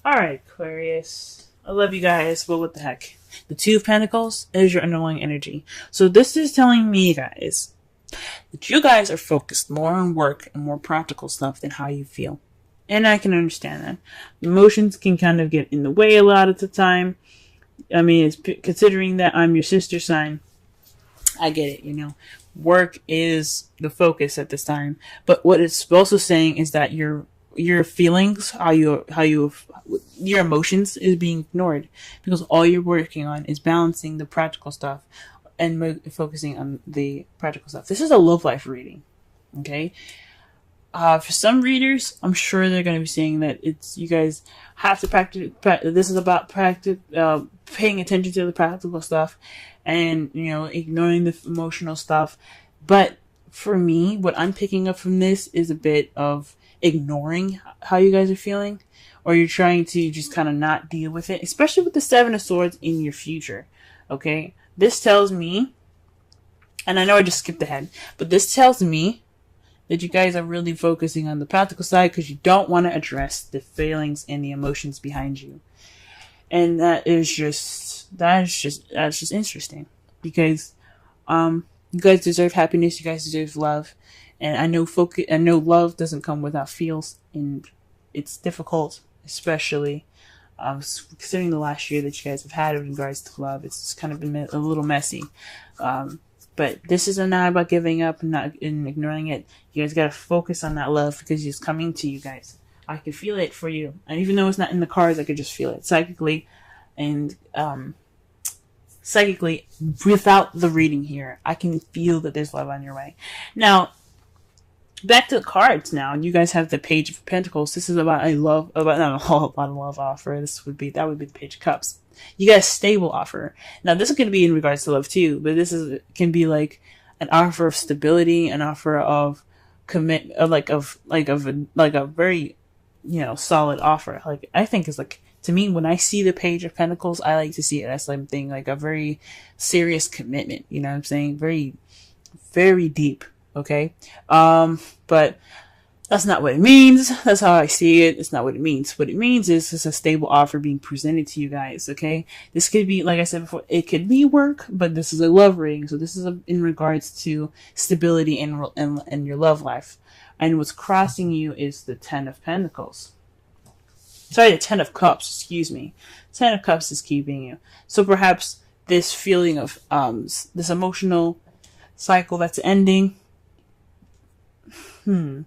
Alright, Aquarius. I love you guys, but what the heck? The Two of Pentacles is your annoying energy. So this is telling me, guys, that you guys are focused more on work and more practical stuff than how you feel. And I can understand that. Emotions can kind of get in the way a lot of the time. I mean, considering that I'm your sister sign, I get it, you know. Work is the focus at this time. But what it's also saying is that your feelings, your emotions is being ignored because all you're working on is balancing the practical stuff and focusing on the practical stuff. This is a love life reading, okay? For some readers, I'm sure they're going to be saying that you guys have to practice. This is about paying attention to the practical stuff, and ignoring the emotional stuff. But for me, what I'm picking up from this is a bit of ignoring how you guys are feeling, or you're trying to just kind of not deal with it, especially with the Seven of Swords in your future. Okay, this tells me, and I know I just skipped ahead, but this tells me that you guys are really focusing on the practical side because you don't want to address the feelings and the emotions behind you. And that's just interesting because you guys deserve happiness, you guys deserve love. And I know love doesn't come without feels, and it's difficult, especially considering the last year that you guys have had in regards to love. It's kind of been a little messy. But this is not about giving up and ignoring it. You guys got to focus on that love because it's coming to you guys. I can feel it for you. And even though it's not in the cards, I could just feel it psychically. And psychically, without the reading here, I can feel that there's love on your way. Now, back to the cards now. You guys have the Page of Pentacles. This is about a love offer. That would be the Page of Cups. You got a stable offer. Now this is going to be in regards to love too, but can be like an offer of stability, an offer of like a very, solid offer. Like, I think is like, to me, when I see the Page of Pentacles, I like to see it as something like a very serious commitment. You know what I'm saying? Very, very deep. Okay. But that's not what it means. That's how I see it. It's not what it means. What it means is it's a stable offer being presented to you guys. Okay. This could be, like I said before, it could be work, but this is a love reading. So this is in regards to stability and your love life. And what's crossing you is the Ten of Pentacles. Sorry, the Ten of Cups, excuse me. Ten of Cups is keeping you. So perhaps this feeling of, this emotional cycle that's ending. The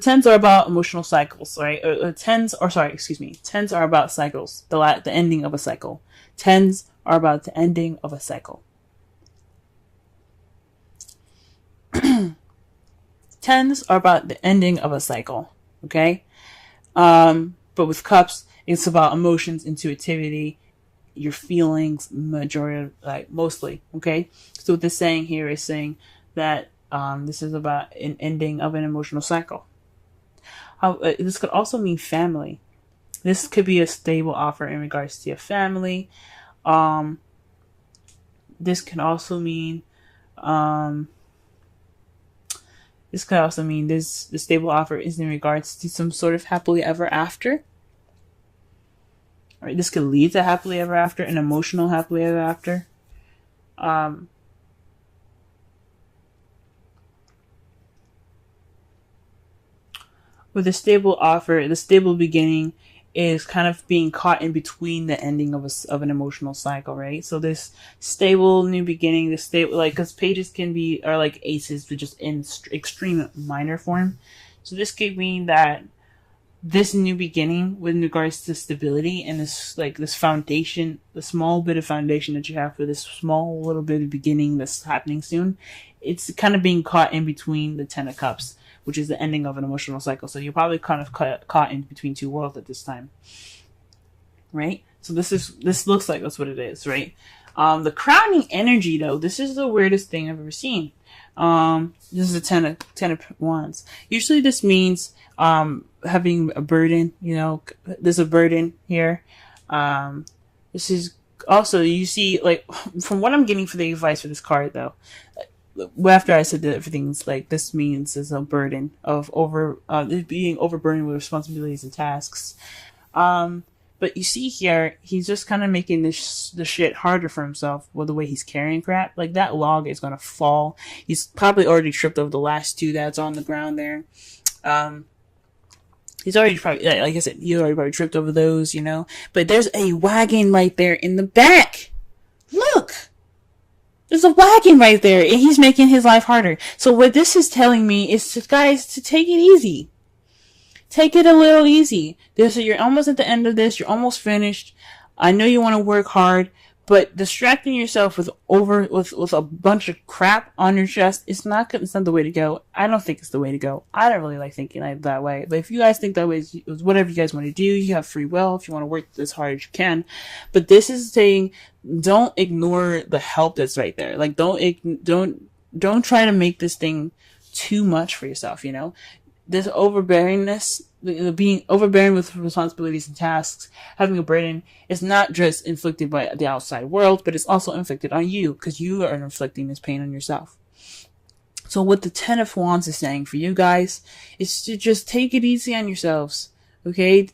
tens are about emotional cycles, right? Tens are about cycles. The ending of a cycle. Tens are about the ending of a cycle. Tens are about the ending of a cycle. Okay? But with cups, it's about emotions, intuitivity, your feelings, mostly. Okay? So what this saying here is saying that this is about an ending of an emotional cycle. This could also mean family. This could be a stable offer in regards to your family. This can also mean the stable offer is in regards to some sort of happily ever after. All right, this could lead to happily ever after, an emotional happily ever after. With a stable offer, the stable beginning is kind of being caught in between the ending of an emotional cycle, right? So this stable new beginning, because pages are like aces, but just in extreme minor form. So this could mean that this new beginning with regards to stability and this foundation, the small bit of foundation that you have for this small little bit of beginning that's happening soon, it's kind of being caught in between the Ten of Cups, which is the ending of an emotional cycle. So you're probably kind of caught in between two worlds at this time, right? So this looks like that's what it is, right? The crowning energy, though, this is the weirdest thing I've ever seen. This is a ten of Wands. Usually this means having a burden. There's a burden here. This is also, you see, like, from what I'm getting for the advice for this card, though, after I said that everything's like this means is a burden of being overburdened with responsibilities and tasks. But you see here, he's just kind of making the shit harder for himself with the way he's carrying crap. Like, that log is gonna fall. He's probably already tripped over the last two that's on the ground there. He's already probably, like I said, he already probably tripped over those, you know. But there's a wagon right there in the back. Look! There's a wagon right there, and he's making his life harder. So what this is telling me is, guys, to take it easy. Take it a little easy. You're almost at the end of this. You're almost finished. I know you want to work hard, but distracting yourself with a bunch of crap on your chest, it's not the way to go. I don't think it's the way to go. I don't really like thinking like that way. But if you guys think that way, it's whatever you guys want to do. You have free will if you want to work as hard as you can. But this is saying, don't ignore the help that's right there. Like, don't try to make this thing too much for yourself, you know? This overbearingness, being overbearing with responsibilities and tasks, having a burden, is not just inflicted by the outside world, but it's also inflicted on you, because you are inflicting this pain on yourself. So what the Ten of Wands is saying for you guys is to just take it easy on yourselves, okay?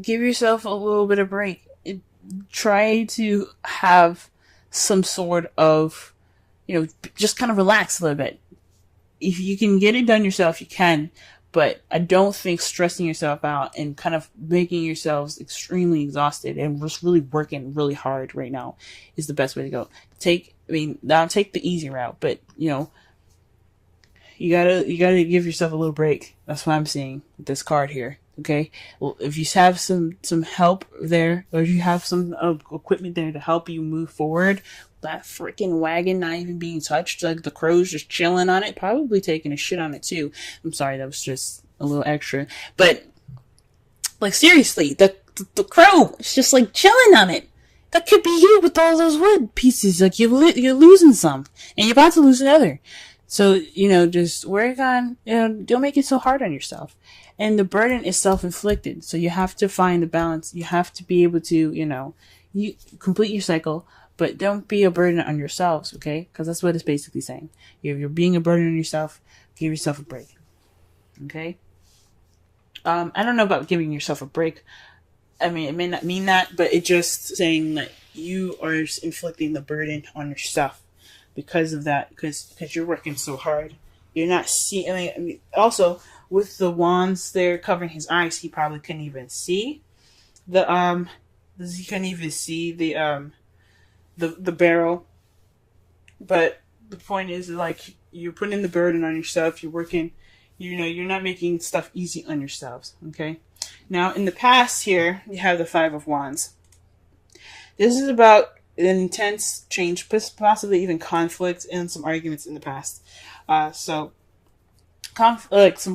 Give yourself a little bit of break. Try to have some sort of, just kind of relax a little bit. If you can get it done yourself, you can, but I don't think stressing yourself out and kind of making yourselves extremely exhausted and just really working really hard right now is the best way to go. Take the easy route, but you gotta give yourself a little break. That's what I'm seeing with this card here. Okay, well, if you have some help there, or you have some equipment there to help you move forward, that freaking wagon not even being touched, like the crow's just chilling on it, probably taking a shit on it too. I'm sorry, that was just a little extra, but like seriously, the crow is just like chilling on it. That could be you with all those wood pieces. Like you're losing some, and you're about to lose another. So just work on don't make it so hard on yourself. And the burden is self-inflicted. So you have to find the balance. You have to be able to, you complete your cycle, but don't be a burden on yourselves, okay? Because that's what it's basically saying. If you're being a burden on yourself, give yourself a break, okay? I don't know about giving yourself a break. I mean, it may not mean that, but it's just saying that you are inflicting the burden on yourself because of that, because you're working so hard. You're not seeing, I mean, also, with the wands there covering his eyes, he probably couldn't even see the barrel. But the point is, like, you're putting the burden on yourself. You're working, you're not making stuff easy on yourselves. Okay. Now, in the past here, you have the Five of Wands. This is about an intense change, possibly even conflict and some arguments in the past. Some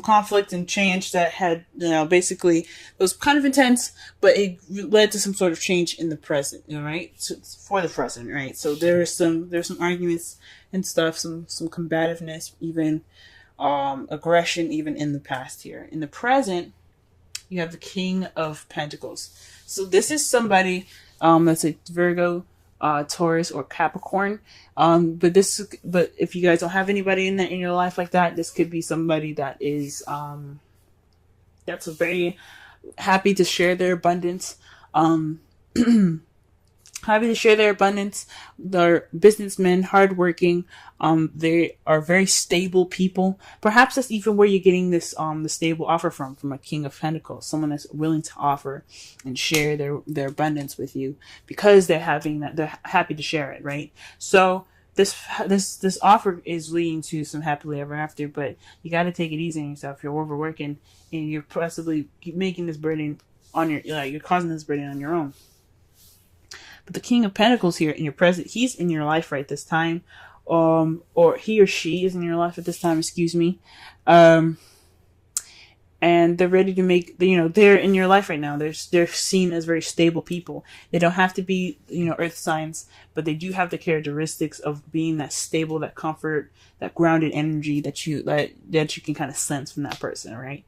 conflict and change that had, basically it was kind of intense, but it led to some sort of change in the present, right? So, for the present, right? So there's some arguments and stuff, some combativeness, even aggression, even in the past here. In the present, you have the King of Pentacles. So this is somebody that's a Virgo, Taurus, or Capricorn. But if you guys don't have anybody in your life like that, this could be somebody that is that's very happy to share their abundance. Happy to share their abundance. They're businessmen, hardworking. They are very stable people. Perhaps that's even where you're getting this the stable offer from a King of Pentacles, someone that's willing to offer and share their abundance with you because they're happy to share it, right? So this offer is leading to some happily ever after, but you got to take it easy on yourself. You're overworking and you're possibly making this burden on you're causing this burden on your own. But the King of Pentacles here in your present, he's in your life right this time. Or he or she is in your life at this time, excuse me. And they're ready to make, they're in your life right now. They're seen as very stable people. They don't have to be, earth signs, but they do have the characteristics of being that stable, that comfort, that grounded energy that you can kind of sense from that person, right?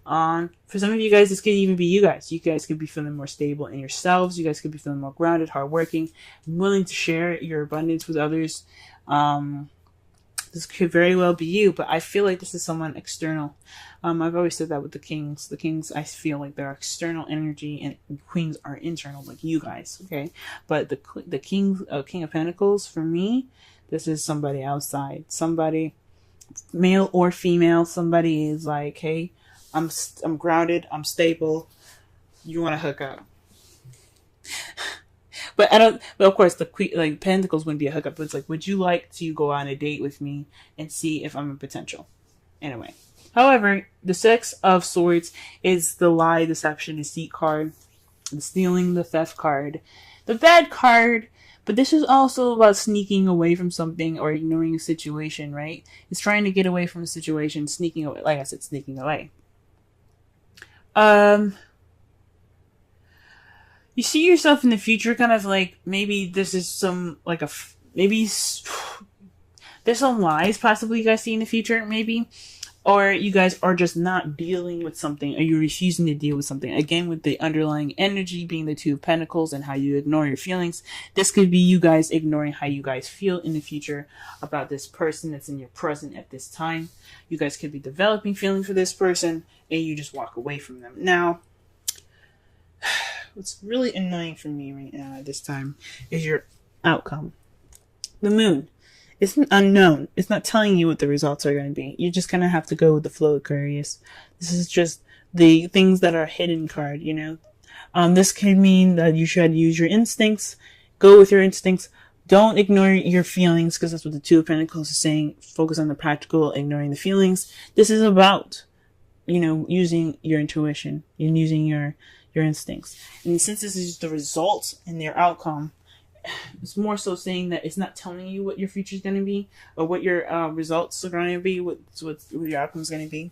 For some of you guys, this could even be you guys. You guys could be feeling more stable in yourselves. You guys could be feeling more grounded, hardworking, willing to share your abundance with others. This could very well be you, but I feel like this is someone external. I've always said that with the kings. The kings, I feel like they're external energy, and queens are internal, like you guys. Okay, but the king of Pentacles, for me, this is somebody outside, somebody, male or female. Somebody is like, hey, I'm grounded, I'm stable. You want to hook up? But I don't. But of course, the queen, like Pentacles, wouldn't be a hookup. But it's like, would you like to go on a date with me and see if I'm a potential? Anyway, however, the Six of Swords is the lie, deception, deceit card, the stealing, the theft card, the bad card. But this is also about sneaking away from something or ignoring a situation, right? It's trying to get away from a situation, sneaking away. Like I said, sneaking away. You see yourself in the future, kind of like, maybe this is some, like maybe there's some lies possibly you guys see in the future, maybe. Or you guys are just not dealing with something, or you're refusing to deal with something. Again, with the underlying energy being the Two of Pentacles and how you ignore your feelings. This could be you guys ignoring how you guys feel in the future about this person that's in your present at this time. You guys could be developing feelings for this person, and you just walk away from them. Now, what's really annoying for me right now at this time is your outcome. The moon. It's an unknown. It's not telling you what the results are going to be. You're just going to have to go with the flow, Aquarius. This is just the things that are hidden card, you know. This could mean that you should use your instincts. Go with your instincts. Don't ignore your feelings, because that's what the Two of Pentacles is saying. Focus on the practical, ignoring the feelings. This is about, you know, using your intuition and using your instincts. And since this is the result and their outcome, it's more so saying that it's not telling you what your future is going to be, or what your results are going to be, what your outcome is going to be,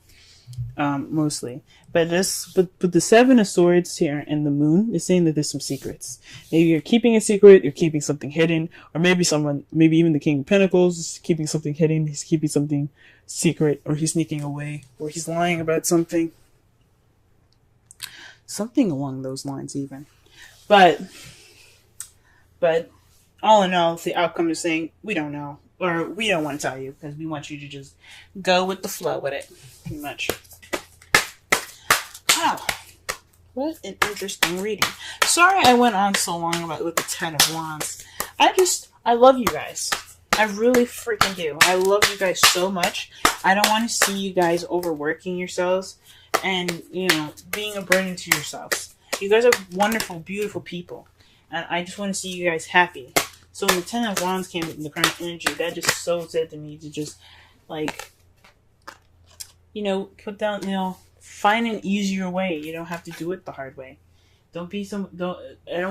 mostly. But the Seven of Swords here and the Moon is saying that there's some secrets. Maybe you're keeping a secret, you're keeping something hidden, or maybe even the King of Pentacles is keeping something hidden, he's keeping something secret, or he's sneaking away, or he's lying about something. Something along those lines even. But all in all, the outcome is saying, we don't know. Or we don't want to tell you, because we want you to just go with the flow with it. Pretty much. Wow. What an interesting reading. Sorry I went on so long with the Ten of Wands. I love you guys. I really freaking do. I love you guys so much. I don't want to see you guys overworking yourselves and, you know, being a burden to yourselves. You guys are wonderful, beautiful people. And I just want to see you guys happy. So when the Ten of Wands came in the current energy, that just so said to me to just, like, you know, put down, you know, find an easier way. You don't have to do it the hard way. I don't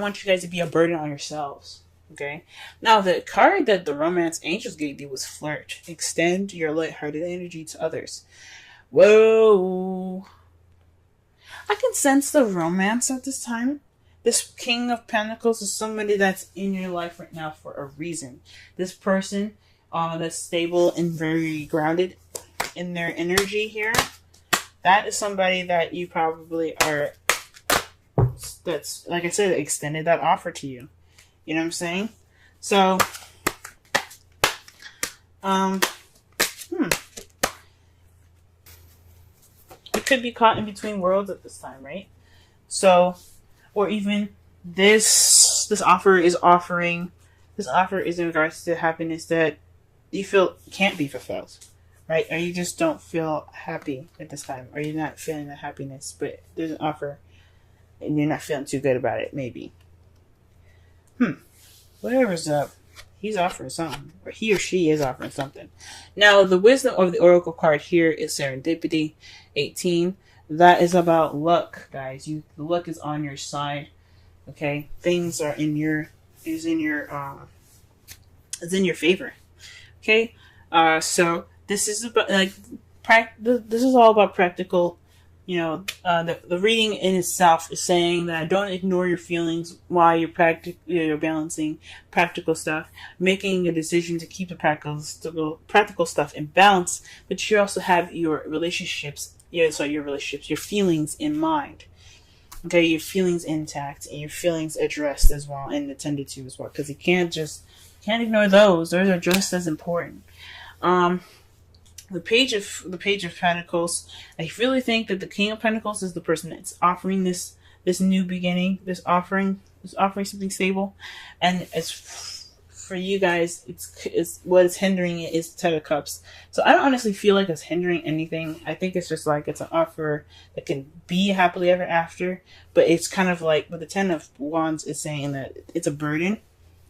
want you guys to be a burden on yourselves. Okay? Now, the card that the Romance Angels gave you was Flirt. Extend your lighthearted energy to others. Whoa. I can sense the romance at this time. This King of Pentacles is somebody that's in your life right now for a reason. This person that's stable and very grounded in their energy here, that is somebody that you probably are, that's, like I said, extended that offer to you. You know what I'm saying? So, you could be caught in between worlds at this time, right? So, or even this offer is in regards to happiness that you feel can't be fulfilled, right? Or you just don't feel happy at this time, or you're not feeling the happiness, but there's an offer and you're not feeling too good about it, maybe. Whatever's up, he's offering something, or he or she is offering something. Now, the wisdom of the Oracle card here is Serendipity 18. That is about luck, guys. The luck is on your side. Okay, things are in your favor. Okay, so this is about this is all about practical. You know, the reading in itself is saying that don't ignore your feelings while you're balancing practical stuff, making a decision to keep the practical stuff in balance, but you also have your relationships. Your feelings in mind. Okay, your feelings intact and your feelings addressed as well and attended to as well. Because you can't ignore those. Those are just as important. Um, the Page of Pentacles. I really think that the King of Pentacles is the person that's offering this new beginning, this offering something stable, and as for you guys, it's what is hindering it is the Ten of Cups. So I don't honestly feel like it's hindering anything. I think it's just like it's an offer that can be happily ever after, but it's kind of like, but the Ten of Wands is saying that it's a burden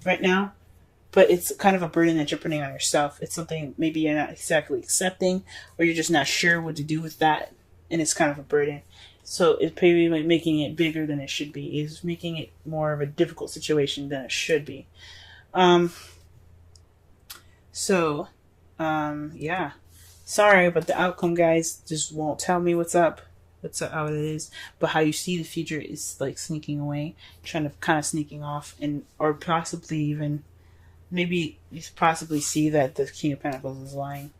right now. But it's kind of a burden that you're putting on yourself. It's something maybe you're not exactly accepting, or you're just not sure what to do with that, and it's kind of a burden. So it's maybe like making it bigger than it should be. It's making it more of a difficult situation than it should be. Yeah. Sorry, but the outcome, guys, just won't tell me what's up. How it is, but how you see the future is like sneaking away, trying to kind of sneaking off, and or possibly even. Maybe you possibly see that the King of Pentacles is lying.